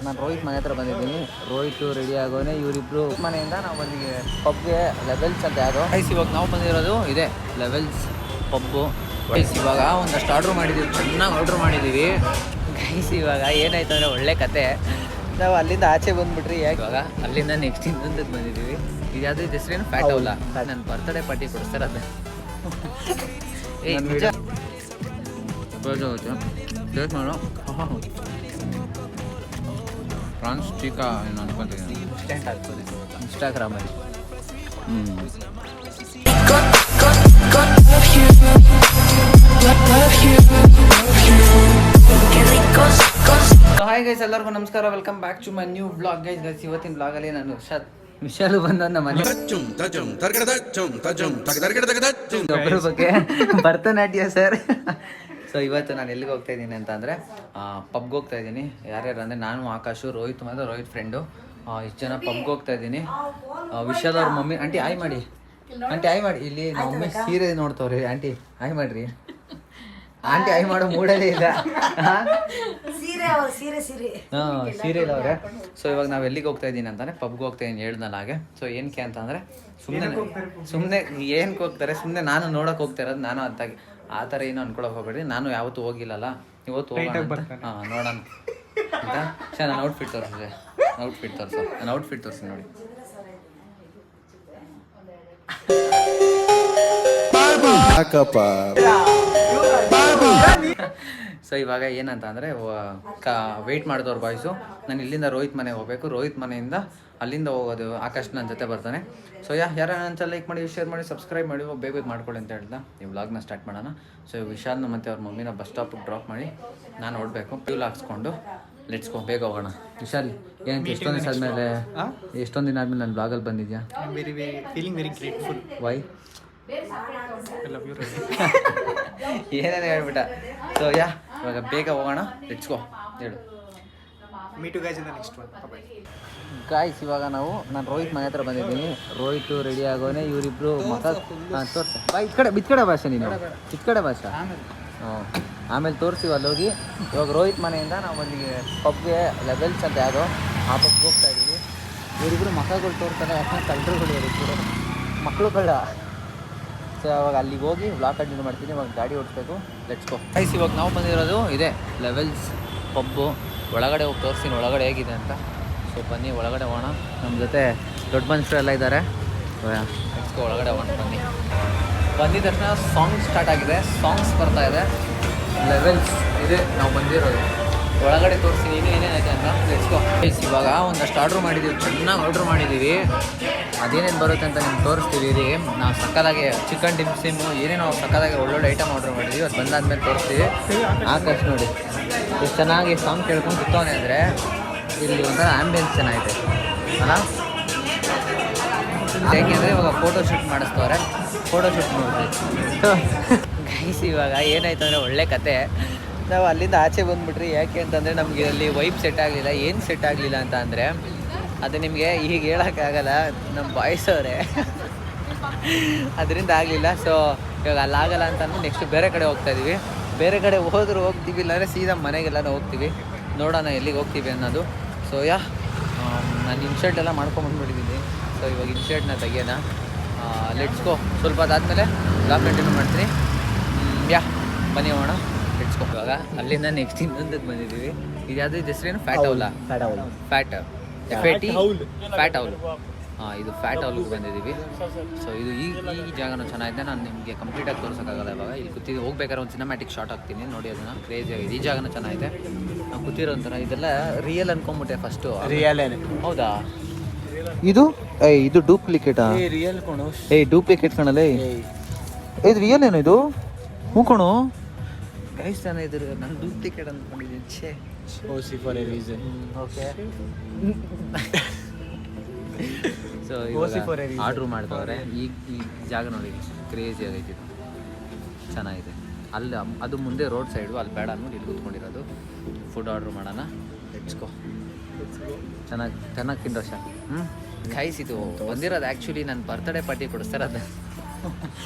ನಾನು ರೋಹಿತ್ ಮನೆ ಹತ್ರ ಬಂದಿದ್ದೀನಿ. ರೋಹಿತ್ ರೆಡಿ ಆಗೋನೆ ಇವರಿಬ್ರು ಮನೆಯಿಂದ ನಾವು ಅಲ್ಲಿಗೆ ಪಬ್ಗೆ ಲೆವೆಲ್ಸ್ ಅಂತ ಯಾರು ಗೈಸ್ ಇವಾಗ ನಾವು ಬಂದಿರೋದು ಇದೆ ಲೆವೆಲ್ಸ್ ಪಬ್ಬು. ಗೈಸ್ ಇವಾಗ ಒಂದಷ್ಟು ಆರ್ಡ್ರ್ ಮಾಡಿದ್ದೀವಿ, ಚೆನ್ನಾಗಿ ಆರ್ಡ್ರ್ ಮಾಡಿದ್ದೀವಿ ಗೈಸ್. ಇವಾಗ ಏನಾಯ್ತು ಅಂದರೆ ಒಳ್ಳೆ ಕತೆ, ನಾವು ಅಲ್ಲಿಂದ ಆಚೆ ಬಂದುಬಿಟ್ರಿ. ಯಾಕೆ ಇವಾಗ ಅಲ್ಲಿಂದ ನೆಕ್ಸ್ಟ್ ಇನ್ನೊಂದಕ್ಕೆ ಬಂದಿದ್ದೀವಿ. ಇದು ಯಾವುದು ಇದು ಹೆಸರೇನು ಫ್ಯಾಟ್ ಅವಲ್ಲ, ನನ್ನ ಬರ್ತ್ಡೇ ಪಾರ್ಟಿ ಕೊಡಿಸ್ತಾರೆ ಅದು. ಏ ನಿಜ ಟೇಸ್ಟ್ ಮಾಡು. ಫ್ರಾನ್ಸ್ ಚೀಕಾ ಏನು ಅನ್ಕೊತೀನಿ ಇನ್ಸ್ಟೆಂಟ್ ಆಗ್ತದೆ ಇನ್ಸ್ಟಾಗ್ರಾಮಲ್ಲಿ. ಹಾಯ್ ಗೈಸ್, ಎಲ್ಲರಿಗೂ ನಮಸ್ಕಾರ, welcome back to my new vlog guys. ಇವತ್ತಿನ ವ್ಲಾಗಲ್ಲಿ ನಾನು ವಿಶಾಲು ಬಂದು ನಮ್ಮ ಮನೆ ಒಬ್ಬರ ಬಗ್ಗೆ ಭರತನಾಟ್ಯ ಸರ್. ಸೊ ಇವತ್ತು ನಾನು ಎಲ್ಲಿಗೆ ಹೋಗ್ತಾ ಇದ್ದೀನಿ ಅಂತ ಅಂದರೆ ಪಬ್ಗೆ ಹೋಗ್ತಾ ಇದ್ದೀನಿ. ಯಾರ್ಯಾರು ಅಂದರೆ ನಾನು, ಆಕಾಶು, ರೋಹಿತ್ ಮತ್ತು ರೋಹಿತ್ ಫ್ರೆಂಡು ಇಷ್ಟು ಜನ ಪಬ್ಗೆ ಹೋಗ್ತಾ ಇದ್ದೀನಿ. ವಿಶಾಲ್ ಅವ್ರ ಮಮ್ಮಿ ಆಂಟಿ ಆಯ್ ಮಾಡಿ, ಆಂಟಿ ಆಯ್ ಮಾಡಿ. ಇಲ್ಲಿ ನಮ್ಮ ಮಮ್ಮಿ ಸೀರೆ ನೋಡ್ತವ್ರಿ. ಆಂಟಿ ಆಯ್ ಮಾಡಿರಿ. ಆಂಟಿ ಆಯ್ ಮಾಡೋ ಮೂಡಲೇ ಇಲ್ಲ. ಸೀರೆ ಇಲ್ಲ ಅವ್ರೆ. ಸೊ ಇವಾಗ ನಾವು ಎಲ್ಲಿಗೆ ಹೋಗ್ತಾ ಇದ್ದೀನಿ ಅಂತಾನೆ ಪಬ್ಗೆ ಹೋಗ್ತಾ ಇದ್ದೀನಿ ಹೇಳ್ದಲ್ಲ ಹಾಗೆ. ಸೊ ಏನಕ್ಕೆ ಅಂತಂದರೆ ಸುಮ್ಮನೆ ಏನಕ್ಕೆ ಹೋಗ್ತಾರೆ, ಸುಮ್ಮನೆ ನಾನು ನೋಡೋಕೆ ಹೋಗ್ತಾ ಇರೋದು. ನಾನು ಅಂತಾಗಿ ಆ ಥರ ಏನು ಅನ್ಕೊಳಕ್ಕೆ ಹೋಗ್ಬೇಡಿ. ನಾನು ಯಾವತ್ತೂ ಹೋಗಿಲ್ಲಲ್ಲ, ಇವತ್ತು ಹೋಗೋಣ ನೋಡೋಣ ಅಂತ. ಸರ್ ನಾನು ಔಟ್ಫಿಟ್ ತೋರಿಸಿದೆ, ನಾನು ಔಟ್ಫಿಟ್ ತೋರಿಸಿ ನೋಡಿ. ಸೊ ಇವಾಗ ಏನಂತ ಅಂದರೆ ವೆಯ್ಟ್ ಮಾಡಿದವ್ರು ಬಾಯ್ಸು. ನಾನು ಇಲ್ಲಿಂದ ರೋಹಿತ್ ಮನೆಗೆ ಹೋಗಬೇಕು, ರೋಹಿತ್ ಮನೆಯಿಂದ ಅಲ್ಲಿಂದ ಹೋಗೋದು. ಆಕಾಶ್ ನನ್ನ ಜೊತೆ ಬರ್ತಾನೆ. ಸೊ ಯಾರು ನನ್ನ ಲೈಕ್ ಮಾಡಿ, ಶೇರ್ ಮಾಡಿ, ಸಬ್ಸ್ಕ್ರೈಬ್ ಮಾಡಿ, ಬೇಗ ಮಾಡ್ಕೊಳ್ಳಿ ಅಂತ ಹೇಳ್ದ. ಈ ವ್ಲಾಗ್ನ ಸ್ಟಾರ್ಟ್ ಮಾಡೋಣ. ಸೊ ವಿಶಾಲ್ನ ಮತ್ತು ಅವ್ರ ಮಮ್ಮಿನ ಬಸ್ ಸ್ಟಾಪಿಗೆ ಡ್ರಾಪ್ ಮಾಡಿ ನಾನು ಹೊರಡಬೇಕು. ಫ್ಯೂಲ್ ಹಾಕ್ಸ್ಕೊಂಡು ಲೆಟ್ಸ್ ಗೋ, ಬೇಗ ಹೋಗೋಣ. ವಿಶಾಲ್ ಏನಂತ ಎಷ್ಟೊಂದು ದಿವಸ ಆದಮೇಲೆ ನನ್ನ ಬ್ಲಾಗಲ್ಲಿ ಬಂದಿದ್ಯಾ? ವೈ ಏನೇನು ಹೇಳ್ಬಿಟ್ಟ. ಸೊ ಇವಾಗ ಬೇಗ ಹೋಗೋಣ, ಲೆಟ್ಸ್ ಗೋ ಹೇಳು. ಗಾಯ್ಸ್ ಇವಾಗ ನಾನು ರೋಹಿತ್ ಮನೆ ಹತ್ರ ಬಂದಿದ್ದೀನಿ. ರೋಹಿತ್ ರೆಡಿ ಆಗೋನೆ ಇವರಿಬ್ರು ಮಕ್ಕ ತೋರಿಸಿ ಬಾ. ಇತ್ಕಡೆ ಭಾಷೆ ನೀನು, ಇತ್ಕಡೆ ಭಾಷೆ. ಆಮೇಲೆ ತೋರಿಸ್ತೀವಿ ಅಲ್ಲಿ ಹೋಗಿ. ಇವಾಗ ರೋಹಿತ್ ಮನೆಯಿಂದ ನಾವು ಅಲ್ಲಿಗೆ ಪಬ್ಗೆ ಲೆವೆಲ್ಸ್ ಅಂತ ಯಾರು ಆ ಪಬ್ಗೆ ಹೋಗ್ತಾ ಇದ್ದೀವಿ. ಇವರಿಬ್ರು ಮಕ್ಕಳು ತೋರ್ತಾರೆ, ಯಾಕಂದ್ರೆ ಕಲ್ಟ್ರುಗಳು ಇವರಿಬ್ರು ಮಕ್ಕಳು ಕಳ್ಳ. ಸೊ ಅವಾಗ ಅಲ್ಲಿಗೆ ಹೋಗಿ ವ್ಲಾಗ್ ಕಂಟಿನ್ಯೂ ಮಾಡ್ತೀನಿ. ಇವಾಗ ಗಾಡಿ ಓಡಿಸ್ಬೇಕು, ಲೆಟ್ಸ್ ಗೋ. ಗೈಸ್ ಇವಾಗ ನಾವು ಬಂದಿರೋದು ಇದೆ ಲೆವೆಲ್ಸ್ ಪಬ್ಬು. ಒಳಗಡೆ ಹೋಗಿ ತೋರಿಸ್ತೀನಿ ಒಳಗಡೆ ಹೇಗಿದೆ ಅಂತ. ಸೊ ಬನ್ನಿ ಒಳಗಡೆ ಹೋಗೋಣ. ನಮ್ಮ ಜೊತೆ ದೊಡ್ಡ ಮನುಷ್ಯರು ಎಲ್ಲ ಇದ್ದಾರೆ. ಲೆಟ್ಸ್ ಗೋ, ಒಳಗಡೆ ಹೋಗೋಣ ಬನ್ನಿ. ಬಂದಿದ ತಕ್ಷಣ ಸಾಂಗ್ ಸ್ಟಾರ್ಟ್ ಆಗಿದೆ, ಸಾಂಗ್ಸ್ ಬರ್ತಾ ಇದೆ. ಲೆವೆಲ್ಸ್ ಇದೆ ನಾವು ಬಂದಿರೋದು. ಒಳಗಡೆ ತೋರಿಸ್ತೀನಿ ಏನೇನೈತೆ ಅಂತ. Let's go. ಗೈಸ್ ಇವಾಗ ಒಂದಷ್ಟು ಆರ್ಡ್ರ್ ಮಾಡಿದ್ದೀವಿ, ಚೆನ್ನಾಗಿ ಆರ್ಡ್ರ್ ಮಾಡಿದ್ದೀವಿ. ಅದೇನೇನು ಬರುತ್ತೆ ಅಂತ ನಿಮ್ಗೆ ತೋರಿಸ್ತೀವಿ. ರೀ ನಾವು ಸಕ್ಕದಾಗಿ ಚಿಕನ್ ಡಿಮ್ ಸಿಮ್ಮು ಏನೇನೋ ಸಕ್ಕದಾಗಿ ಒಳ್ಳೊಳ್ಳೆ ಐಟಮ್ ಆರ್ಡ್ರ್ ಮಾಡಿದ್ದೀವಿ. ಅದು ಬಂದಾದ್ಮೇಲೆ ತೋರಿಸ್ತೀವಿ. ಆಕಾಶ್ ನೋಡಿ ಎಷ್ಟು ಚೆನ್ನಾಗಿ ಸಾಂಗ್ ಕೇಳ್ಕೊಂಡು ಕೂತವನೆ ಅಂದರೆ ಇಲ್ಲಿ ಒಂಥರ ಆ್ಯಂಬಿಯನ್ಸ್ ಚೆನ್ನಾಗಿದೆ ಅಲ್ಲ. ಹೇಗೆಂದರೆ ಇವಾಗ ಫೋಟೋ ಶೂಟ್ ಮಾಡಿಸ್ತವ್ರೆ, ಫೋಟೋ ಶೂಟ್ ನೋಡ್ತೀವಿ. ಗೈಸ್ ಇವಾಗ ಏನಾಯ್ತು ಅಂದರೆ ಒಳ್ಳೆ ಕತೆ, ನಾವು ಅಲ್ಲಿಂದ ಆಚೆ ಬಂದುಬಿಟ್ರಿ. ಯಾಕೆ ಅಂತಂದರೆ ನಮಗೆ ಅಲ್ಲಿ ವೈಬ್ ಸೆಟ್ ಆಗಲಿಲ್ಲ. ಏನು ಸೆಟ್ ಆಗಲಿಲ್ಲ ಅಂತ ಅಂದರೆ ಅದು ನಿಮಗೆ ಈಗ ಹೇಳೋಕ್ಕಾಗಲ್ಲ, ನಮ್ಮ ಬಾಯ್ಸ್ ಅವರೇ ಅದರಿಂದ ಆಗಲಿಲ್ಲ. ಸೊ ಇವಾಗ ಅಲ್ಲಾಗಲ್ಲ ಅಂತ ಅಂದ್ಬಿಟ್ಟು ನೆಕ್ಸ್ಟ್ ಬೇರೆ ಕಡೆ ಹೋಗ್ತಾಯಿದ್ದೀವಿ. ಬೇರೆ ಕಡೆ ಹೋದರೂ ಹೋಗ್ತೀವಿ, ಇಲ್ಲಾಂದರೆ ಸೀದಾ ಮನೆಗೆಲ್ಲನೂ ಹೋಗ್ತೀವಿ. ನೋಡೋಣ ಎಲ್ಲಿಗೆ ಹೋಗ್ತೀವಿ ಅನ್ನೋದು. ಸೊ ನಾನು ಇನ್ಶರ್ಟ್ ಎಲ್ಲ ಮಾಡ್ಕೊಂಬಂದ್ಬಿಟ್ಟಿದ್ದೀನಿ. ಸೊ ಇವಾಗ ಇನ್ಶರ್ಟ್ನ ತೆಗಿಯೋಣ, ಲೆಟ್ಸ್ ಗೋ. ಸ್ವಲ್ಪ ಅದಾದಮೇಲೆ ಬ್ಲಾಗ್ ಕಂಟಿನ್ಯೂ ಮಾಡ್ತೀನಿ. ಬನ್ನಿ ಹೋಗೋಣ, ಲೆಟ್ಸ್ ಗೋ. ಇವಾಗ ಅಲ್ಲಿಂದ ನೆಕ್ಸ್ಟ್ ಇನ್ನೊಂದಕ್ಕೆ ಬಂದಿದ್ದೀವಿ. ಇದು ಯಾವುದು ಇದು ಹೆಸರೇನು? ಫ್ಯಾಟ್ ಅವಲ್ಲ, ಫ್ಯಾಟ್ ಅವಲು. ಇದು ಫ್ಯಾಟ್ ಅವಲ್ಗೆ ಬಂದಿದ್ದೀವಿ. ಸೊ ಇದು ಈ ಜಾಗನೂ ಚೆನ್ನಾಗಿದೆ. ನಾನು ನಿಮಗೆ ಕಂಪ್ಲೀಟಾಗಿ ತೋರಿಸೋಕ್ಕಾಗಲ್ಲ ಇವಾಗ. ಇಲ್ಲಿ ಕೂತಿದ್ದು ಹೋಗ್ಬೇಕಾದ್ರೆ ಒಂದು ಸಿನಿಮ್ಯಾಟಿಕ್ ಶಾಟ್ ಹಾಕ್ತೀನಿ ನೋಡಿ, ಅದನ್ನು ಕ್ರೇಜಿ ಆಗಿದೆ. ಈ ಜಾಗನೂ ಚೆನ್ನಾಗಿದೆ. ನಾವು ಕೂತಿರೋ ಒಂಥರ ಇದೆಲ್ಲ ರಿಯಲ್ ಅನ್ಕೊಂಬಿಟ್ಟೆ ಫಸ್ಟು. ರಿಯಲ್ ಹೌದಾ? ಇದು ಡೂಪ್ಲಿಕೇಟಾ? ರಿಯಲ್ ಕಣೋ. ಡೂಪ್ಲಿಕೇಟ್ ಕಣಲ್ಲ. ಇದು ರಿಯಲ್ ಏನು ಇದು? ಹ್ಞೂ ಕಣೋ. ಗೈಸ್ ಚೆನ್ನಾಗಿದ್ರು, ನಾನು ಡೂಪ್ಲಿಕೇಟ್ ಅಂದ್ಕೊಂಡಿದ್ದೀನಿ. ಓಕೆ. ಸೊ ಆರ್ಡ್ರ್ ಮಾಡ್ತವ್ರೆ. ಈ ಜಾಗ ನೋಡಿ ಕ್ರೇಜಿ ಆಗೈತಿ, ಚೆನ್ನಾಗಿದೆ. ಅಲ್ಲಿ ಅದು ಮುಂದೆ ರೋಡ್ ಸೈಡು, ಅಲ್ಲಿ ಬೇಡ ಅಂದ್ಬಿಟ್ಟು ಇಲ್ಲಿ ಕೂತ್ಕೊಂಡಿರೋದು. ಫುಡ್ ಆರ್ಡ್ರ್ ಮಾಡೋಣ, ಲೆಟ್ಸ್ ಗೋ. ಚೆನ್ನಾಗಿ ತಿಂದೋಷ. ಗೈಸ್ ಇದು ಬಂದಿರೋದು ಆ್ಯಕ್ಚುಲಿ ನನ್ನ ಬರ್ತ್ಡೇ ಪಾರ್ಟಿ ಕೊಡಿಸ್ತಾರೆ. ಅದು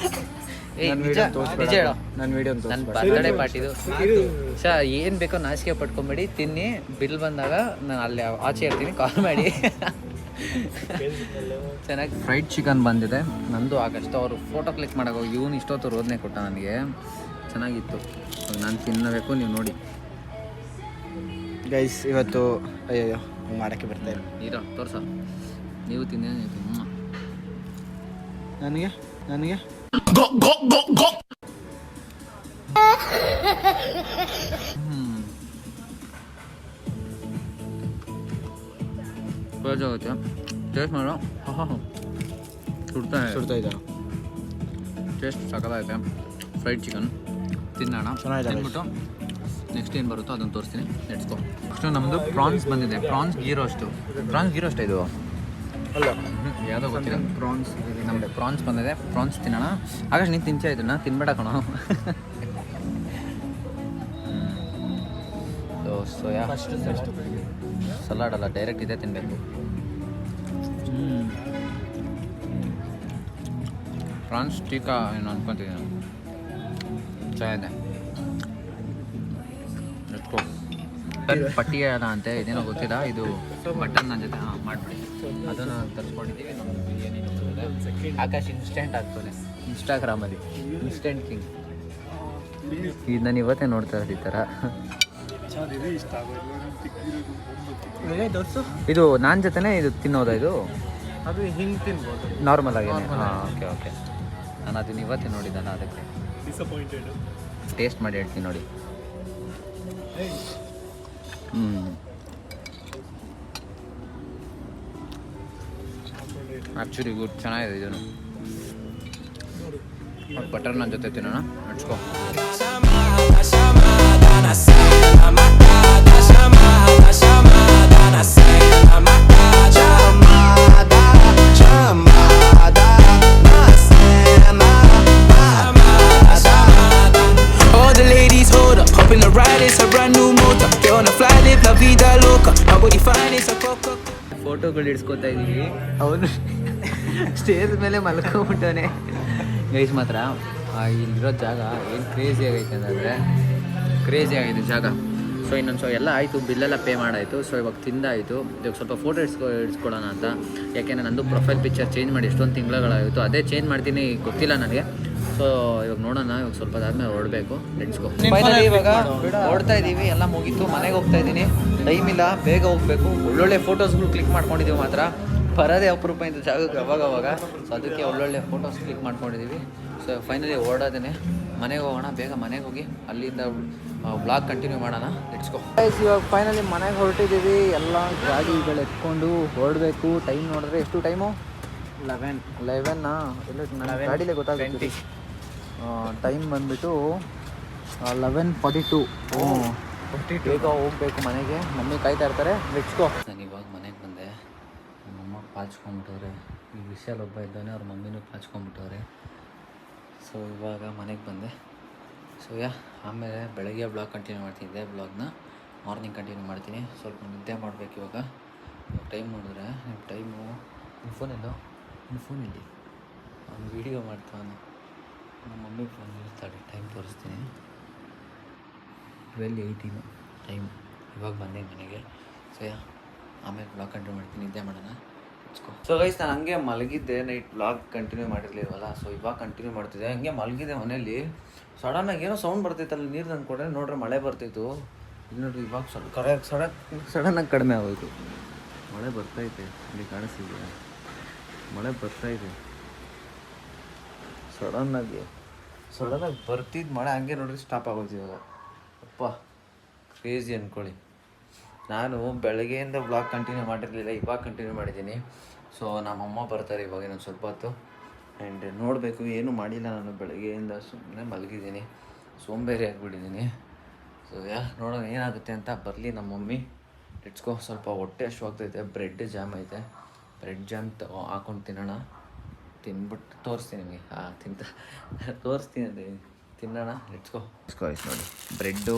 ನಿಜ ಹೇಳೋ ನನ್ನ ವಿಡಿಯೋ ನನ್ನ ಬರ್ತ್ಡೇ ಪಾರ್ಟಿದು ಏನು ಬೇಕೋ ನಾಚಿಕೆ ಪಟ್ಕೊಂಬೇಡಿ, ತಿನ್ನಿ. ಬಿಲ್ ಬಂದಾಗ ನಾನು ಅಲ್ಲಿ ಆಚೆ ಇರ್ತೀನಿ, ಕಾಲ್ ಮಾಡಿ. ಚೆನ್ನಾಗಿ ಫ್ರೈಡ್ ಚಿಕನ್ ಬಂದಿದೆ ನಂದು. ಆಗಷ್ಟು ಅವರು ಫೋಟೋ ಕ್ಲಿಕ್ ಮಾಡೋಕೆ ಇವನು ಇಷ್ಟೊತ್ತು ರೋದನೆ ಕೊಟ್ಟ ನನಗೆ. ಚೆನ್ನಾಗಿತ್ತು, ನಾನು ತಿನ್ನಬೇಕು, ನೀವು ನೋಡಿ. ಗೈಸ್ ಇವತ್ತು ಅಯ್ಯೋ ಮಾಡೋಕ್ಕೆ ಬರ್ತಾಯಿಲ್ಲ. ಇರೋ ತೋರ್ಸ, ನೀವು ತಿನ್ನೇ ನನಗೆ ಬೇಜಾಗುತ್ತೆ. ಟೇಸ್ಟ್ ಮಾಡೋ, ಸುಡ್ತಾ ಇದೆ. ಟೇಸ್ಟ್ ಸಕಲಾಗೈತೆ. ಫ್ರೈಡ್ ಚಿಕನ್ ತಿನ್ನೋಣ, ತಿನ್ಬಿಟ್ಟು ನೆಕ್ಸ್ಟ್ ಏನು ಬರುತ್ತೋ ಅದನ್ನು ತೋರಿಸ್ತೀನಿ. ನೆಟ್ಸ್ಕೋ. ಅಷ್ಟು ನಮ್ಮದು ಪ್ರಾನ್ಸ್ ಬಂದಿದೆ. ಪ್ರಾನ್ಸ್ ಗೀ ರೋಸ್ಟು ಇದು ಅಲ್ಲ, ಯಾವುದೋ ಗೊತ್ತಿಲ್ಲ. ನಮ್ಮದು ಪ್ರಾನ್ಸ್ ಬಂದಿದೆ. ಪ್ರಾನ್ಸ್ ತಿನ್ನೋಣ. ಆಗಷ್ಟು ನೀನು ತಿಂಚೆ ಇದನ್ನ ತಿನ್ಬೇಡ ಕಣೋ. ಸೋಯಾ ಸಲಾಡ್ ಅಲ್ಲ, ಡೈರೆಕ್ಟ್ ಇದೇ ತಿನ್ನಬೇಕು. ಪ್ರಾನ್ಸ್ ಟೀಕಾ ಏನು ಅನ್ಕೊತಿದ್ದೀನಿ. ಚೆನ್ನಾಗಿದೆ. ಎತ್ಕೋ. ಪಟ್ಟಿಯಾಲ ಅಂತೆ, ಇದೇನೋ ಗೊತ್ತಿಲ್ಲ. ಇದು ಮಟನ್ ನನ್ನ ಜೊತೆ ಮಾಡಿಬಿಡಿ. ಅದನ್ನು ತರಿಸ್ಕೊಂಡಿದ್ದೀವಿ. ನಮ್ಮ ಬಿರಿಯಾನಿ ನೋಡಿದ್ರೆ ಆಕಾಶ್ ಇನ್ಸ್ಟೆಂಟ್ ಆಗ್ತದೆ ಇನ್ಸ್ಟಾಗ್ರಾಮಲ್ಲಿ. Instant king. ಇದು ನಾನು ಇವತ್ತೇ ನೋಡ್ತಾ ಇರೋದು ಈ ಥರ. ಇದು ನನ್ನ ಜೊತೆನೇ ಇದು ತಿನ್ನೋದಾ? ಇದು ಅದು ಹಿಂಗೆ ತಿನ್ಬೋದು ನಾರ್ಮಲ್ ಆಗಿ. Okay okay. ನಾನು ಅದನ್ನ ಇವತ್ತೇ ನೋಡಿದ್ದಲ್ಲ, ಅದಕ್ಕೆ ಟೇಸ್ಟ್ ಮಾಡಿ ಹೇಳ್ತೀನಿ ನೋಡಿ. ಆ್ಯಕ್ಚುಲಿ ಗುಡ್, ಚೆನ್ನಾಗಿದೆ. ಇದನ್ನು ಬಟರ್ ನನ್ನ ಜೊತೆ ತಿನ್ನೋಣ. ನಡ್ಸ್ಕೋ. ಫೋಟೋಗಳು ಇಡ್ಸ್ಕೊತಾ ಇದ್ದೀವಿ. ಅವನು ಸ್ಟೇಜ್ ಮೇಲೆ ಮಲ್ಕೊಂಬಿಟ್ಟವನೆ. ಗೈಸ್ ಮಾತ್ರ ಇಲ್ಲಿರೋ ಜಾಗ ಏನು ಕ್ರೇಜಿ ಆಗೈತೆ ಅಂದರೆ ಕ್ರೇಜಿ ಆಗಿದೆ ಜಾಗ. ಸೊ ಇನ್ನೊಂದು ಎಲ್ಲ ಆಯಿತು, ಬಿಲ್ಲೆಲ್ಲ ಪೇ ಮಾಡಾಯಿತು. ಸೊ ಇವಾಗ ತಿಂದಾಯಿತು. ಇವಾಗ ಸ್ವಲ್ಪ ಫೋಟೋ ಇಡ್ಸ್ಕೊಳ್ಳೋಣ ಅಂತ. ಯಾಕೆಂದರೆ ನಂದು ಪ್ರೊಫೈಲ್ ಪಿಕ್ಚರ್ ಚೇಂಜ್ ಮಾಡಿ ಎಷ್ಟೊಂದು ತಿಂಗಳಾಗಿತ್ತು. ಅದೇ ಚೇಂಜ್ ಮಾಡ್ತೀನಿ, ಗೊತ್ತಿಲ್ಲ ನನಗೆ. ಸೊ ಇವಾಗ ನೋಡೋಣ. ಇವಾಗ ಸ್ವಲ್ಪ ಅದಾದ್ಮೇಲೆ ಹೊರಡಬೇಕು. Let's go. ಫೈನಲಿ ಇವಾಗ ಹೊರಡ್ತಾ ಇದ್ದೀವಿ. ಎಲ್ಲ ಮುಗೀತು, ಮನೆಗೆ ಹೋಗ್ತಾ ಇದ್ದೀನಿ. ಟೈಮ್ ಇಲ್ಲ, ಬೇಗ ಹೋಗಬೇಕು. ಒಳ್ಳೊಳ್ಳೆ ಫೋಟೋಸ್ಗಳು ಕ್ಲಿಕ್ ಮಾಡ್ಕೊಂಡಿದ್ದೀವಿ. ಮಾತ್ರ ಬರೋದೇ ಅಪರೂಪ ಇಂಥ ಜಾಗಕ್ಕೆ ಅವಾಗ. ಸೊ ಅದಕ್ಕೆ ಒಳ್ಳೊಳ್ಳೆ ಫೋಟೋಸ್ ಕ್ಲಿಕ್ ಮಾಡ್ಕೊಂಡಿದ್ದೀವಿ. ಸೊ ಫೈನಲಿ ಹೊರಡೋದೇನೆ, ಮನೆಗೆ ಹೋಗೋಣ. ಬೇಗ ಮನೆಗೆ ಹೋಗಿ ಅಲ್ಲಿಂದ ಬ್ಲಾಗ್ ಕಂಟಿನ್ಯೂ ಮಾಡೋಣ. Let's go. ಇವಾಗ ಫೈನಲಿ ಮನೆಗೆ ಹೊರಟಿದ್ದೀವಿ. ಎಲ್ಲ ಗಾಡಿಗಳು ಎತ್ಕೊಂಡು ಹೊರಡಬೇಕು. ಟೈಮ್ ನೋಡಿದ್ರೆ ಎಷ್ಟು ಟೈಮು? 11 ಎಲ್ಲ ನನ್ನ ಗಾಡಿಲೇ ಗೊತ್ತಾಗುತ್ತೆ. ಟೈಮ್ ಬಂದುಬಿಟ್ಟು 11:42. ಬೇಗ ಹೋಗಬೇಕು ಮನೆಗೆ. ಮಮ್ಮಿ ಕಾಯ್ತಾ ಇರ್ತಾರೆ. Let's go. ನಾನು ಇವಾಗ ಮನೆಗೆ ಬಂದೆ. ನಮ್ಮಮ್ಮ ಪಾಚ್ಕೊಂಡ್ಬಿಟ್ಟವ್ರೆ. ಈ ವಿಷಯಲ್ಲಿ ಒಬ್ಬ ಇದ್ದಾನೆ, ಅವ್ರ ಮಮ್ಮಿನೂ ಪಾಚ್ಕೊಂಡ್ಬಿಟ್ಟವ್ರೆ. ಸೊ ಇವಾಗ ಮನೆಗೆ ಬಂದೆ. ಸೊ ಆಮೇಲೆ ಬೆಳಗ್ಗೆ ಬ್ಲಾಗ್ ಕಂಟಿನ್ಯೂ ಮಾಡ್ತಿದ್ದೆ. ಬ್ಲಾಗ್ನ ಮಾರ್ನಿಂಗ್ ಕಂಟಿನ್ಯೂ ಮಾಡ್ತೀನಿ. ಸ್ವಲ್ಪ ನಿದ್ದೆ ಮಾಡಬೇಕು ಇವಾಗ. ಟೈಮ್ ನೋಡಿದ್ರೆ ಟೈಮು ಫೋನೆಲ್ಲೋ ಫೋನಲ್ಲಿ ಅವ್ನು ವೀಡಿಯೋ ಮಾಡ್ತಾನೆ. ನಮ್ಮ ಮಮ್ಮಿ ಫೋನ್ ಇರ್ತಾಳೆ. ಟೈಮ್ ತೋರಿಸ್ತೀನಿ. 12:18 ಟೈಮ್. ಇವಾಗ ಬಂದೆ ಮನೆಗೆ. ಸೊ ಆಮೇಲೆ ಬ್ಲಾಗ್ ಕಂಟಿನ್ಯೂ ಮಾಡ್ತೀನಿ. ನಿದ್ದೆ ಮಾಡೋಣ. ಸೊ ಗೈಸ್, ನಾನು ಹಂಗೆ ಮಲಗಿದ್ದೆ. ನೈಟ್ ಬ್ಲಾಗ್ ಕಂಟಿನ್ಯೂ ಮಾಡಿರಲಿಲ್ವಲ್ಲ. ಸೊ ಇವಾಗ ಕಂಟಿನ್ಯೂ ಮಾಡ್ತಿದ್ದೆ. ಹಂಗೆ ಮಲಗಿದ್ದೆ ಮನೇಲಿ. ಸಡನ್ನಾಗಿ ಏನೋ ಸೌಂಡ್ ಬರ್ತೈತಲ್ಲ, ನೀರು ತಂದು ಕೊಟ್ಟರೆ ನೋಡ್ರೆ ಮಳೆ ಬರ್ತಿತ್ತು. ಇಲ್ಲಿ ನೋಡ್ರಿ, ಇವಾಗ ಸಡನ್ನಾಗಿ ಕಡಿಮೆ ಆಗೋಯ್ತು. ಮಳೆ ಬರ್ತೈತೆ, ಇಲ್ಲಿ ಕಾಣಿಸ್ತಿದೆ. ಮಳೆ ಬರ್ತಾಯಿದೆ. ಸಡನ್ನಾಗಿ ಬರ್ತಿದ್ದು ಮಳೆ ಹಂಗೆ ನೋಡ್ರಿ ಸ್ಟಾಪ್ ಆಗೋಯ್ತು ಇವಾಗ. ಅಪ್ಪ ಕ್ರೇಜಿ ಅಂದ್ಕೊಳ್ಳಿ. ನಾನು ಬೆಳಗ್ಗೆಯಿಂದ ಬ್ಲಾಗ್ ಕಂಟಿನ್ಯೂ ಮಾಡಿರಲಿಲ್ಲ, ಇವಾಗ ಕಂಟಿನ್ಯೂ ಮಾಡಿದ್ದೀನಿ. ಸೊ ನಮ್ಮಮ್ಮ ಬರ್ತಾರೆ ಇವಾಗ ಇನ್ನೊಂದು ಸ್ವಲ್ಪ ಹೊತ್ತು. ಆ್ಯಂಡ್ ನೋಡಬೇಕು, ಏನೂ ಮಾಡಿಲ್ಲ ನಾನು ಬೆಳಗ್ಗೆಯಿಂದ. ಸುಮ್ಮನೆ ಮಲಗಿದ್ದೀನಿ, ಸೋಂಬೇರಿ ಆಗಿಬಿಟ್ಟಿದ್ದೀನಿ. ಸೊ ನೋಡೋಣ ಏನಾಗುತ್ತೆ ಅಂತ. ಬರಲಿ ನಮ್ಮ ಮಮ್ಮಿ. ಲೆಟ್ಸ್ಕೋ. ಸ್ವಲ್ಪ ಹೊಟ್ಟೆ ಹಶ್ವಾಗ್ತೈತೆ. ಬ್ರೆಡ್ ಜಾಮ್ ಐತೆ. ಬ್ರೆಡ್ ಜಾಮ್ ಹಾಕೊಂಡು ತಿನ್ನೋಣ. ತಿನ್ಬಿಟ್ಟು ತೋರಿಸ್ತೀನಿ ನಿಮಗೆ. ತೋರಿಸ್ತೀನಿ ಅದೇ ತಿನ್ನೋಣ. ಲೆಟ್ಸ್ಕೋ. ನೋಡಿ, ಬ್ರೆಡ್ಡು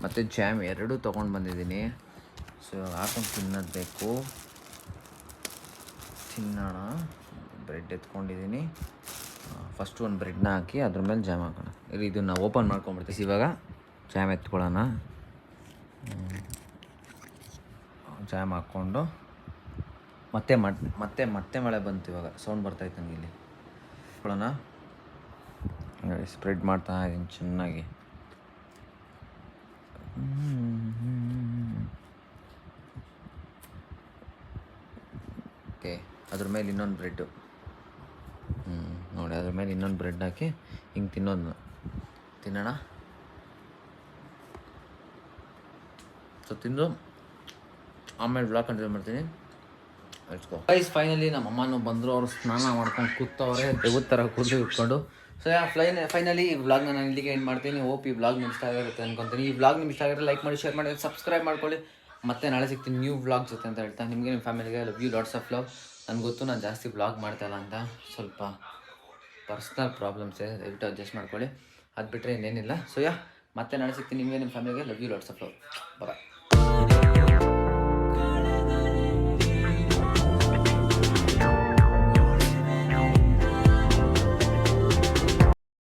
ಮತ್ತು ಜಾಮ್ ಎರಡೂ ತೊಗೊಂಡು ಬಂದಿದ್ದೀನಿ. ಸೊ ಹಾಕೊಂಡು ತಿನ್ನೋದು ಬೇಕು. ತಿನ್ನೋಣ. ಬ್ರೆಡ್ ಎತ್ಕೊಂಡಿದ್ದೀನಿ. ಫಸ್ಟ್ ಒಂದು ಬ್ರೆಡ್ನ ಹಾಕಿ ಅದ್ರ ಮೇಲೆ ಜಾಮ್ ಹಾಕೋಣ. ಇದನ್ನು ಓಪನ್ ಮಾಡ್ಕೊಂಡ್ಬಿಡ್ತೀವಿ. ಇವಾಗ ಜಾಮ್ ಎತ್ಕೊಳ್ಳೋಣ. ಜಾಮ್ ಹಾಕ್ಕೊಂಡು ಮತ್ತೆ ಮಳೆ ಬಂತು. ಇವಾಗ ಸೌಂಡ್ ಬರ್ತಾಯಿತ್ತು ನನಗೆ. ಇಲ್ಲಿ ಇಟ್ಕೊಳ್ಳೋಣ. ಸ್ಪ್ರೆಡ್ ಮಾಡ್ತಾ ಇದ್ದೀನಿ ಚೆನ್ನಾಗಿ. ಓಕೆ, ಅದ್ರ ಮೇಲೆ ಇನ್ನೊಂದು ಬ್ರೆಡ್ಡು. ನೋಡಿ, ಅದ್ರ ಮೇಲೆ ಇನ್ನೊಂದು ಬ್ರೆಡ್ ಹಾಕಿ ಹಿಂಗೆ ತಿನ್ನೋಣ. ಸೊ ತಿಂದು ಆಮೇಲೆ ವ್ಲಾಗ್ ಕಂಟಿನ್ಯೂ ಮಾಡ್ತೀನಿ. ಗೈಸ್ ಫೈನಲಿ ನಮ್ಮ ಅಮ್ಮನೂ ಬಂದರು. ಅವರು ಸ್ನಾನ ಮಾಡ್ಕೊಂಡು ಕೂತವ್ರೆ, ದೇವದ ಥರ ಕೂದಲು ಇಟ್ಕೊಂಡು. ಸೊ ಫೈನಲಿ ಈ ವ್ಲಾಗ್ನ ನಾನು ಇಲ್ಲಿಗೆ ಎಂಡ್ ಮಾಡ್ತೀನಿ. ಹೋಪ್ ಈ ವ್ಲಾಗ್ ನಿಮ್ಗೆ ಇಷ್ಟ ಆಗಿರುತ್ತೆ ಅನ್ಕೊತೀನಿ. ಈ ವ್ಲಾಗ್ ನಿಮ್ಗೆ ಇಷ್ಟ ಆಗಿದ್ರೆ ಲೈಕ್ ಮಾಡಿ, ಶೇರ್ ಮಾಡಿ, ಸಬ್ಸ್ಕ್ರೈಬ್ ಮಾಡ್ಕೊಳ್ಳಿ. ಮತ್ತೆ ನಾಳೆ ಸಿಗ್ತೀನಿ ನ್ಯೂ ವ್ಲಾಗ್ ಜೊತೆ ಅಂತ ಹೇಳ್ತಾ, ನಿಮಗೆ ನಿಮ್ಮ ಫ್ಯಾಮಿಲಿಗೆ love you, lots of love. ನನಗೆ ಗೊತ್ತು ನಾನು ಜಾಸ್ತಿ ವ್ಲಾಗ್ ಮಾಡ್ತಾಯಿಲ್ಲ ಅಂತ, ಸ್ವಲ್ಪ ಪರ್ಸ್ನಲ್ ಪ್ರಾಬ್ಲಮ್ಸ್ ಇದೆ, ದಯವಿಟ್ಟು ಅಡ್ಜಸ್ಟ್ ಮಾಡ್ಕೊಳ್ಳಿ. ಅದು ಬಿಟ್ಟರೆ ಇನ್ನೇನಿಲ್ಲ. ಸೊ ಮತ್ತೆ ನಾಳೆ ಸಿಗ್ತೀನಿ. ನಿಮಗೆ ನಿಮ್ಮ ಫ್ಯಾಮಿಲಿಗೆ love you, lots of love. Bye.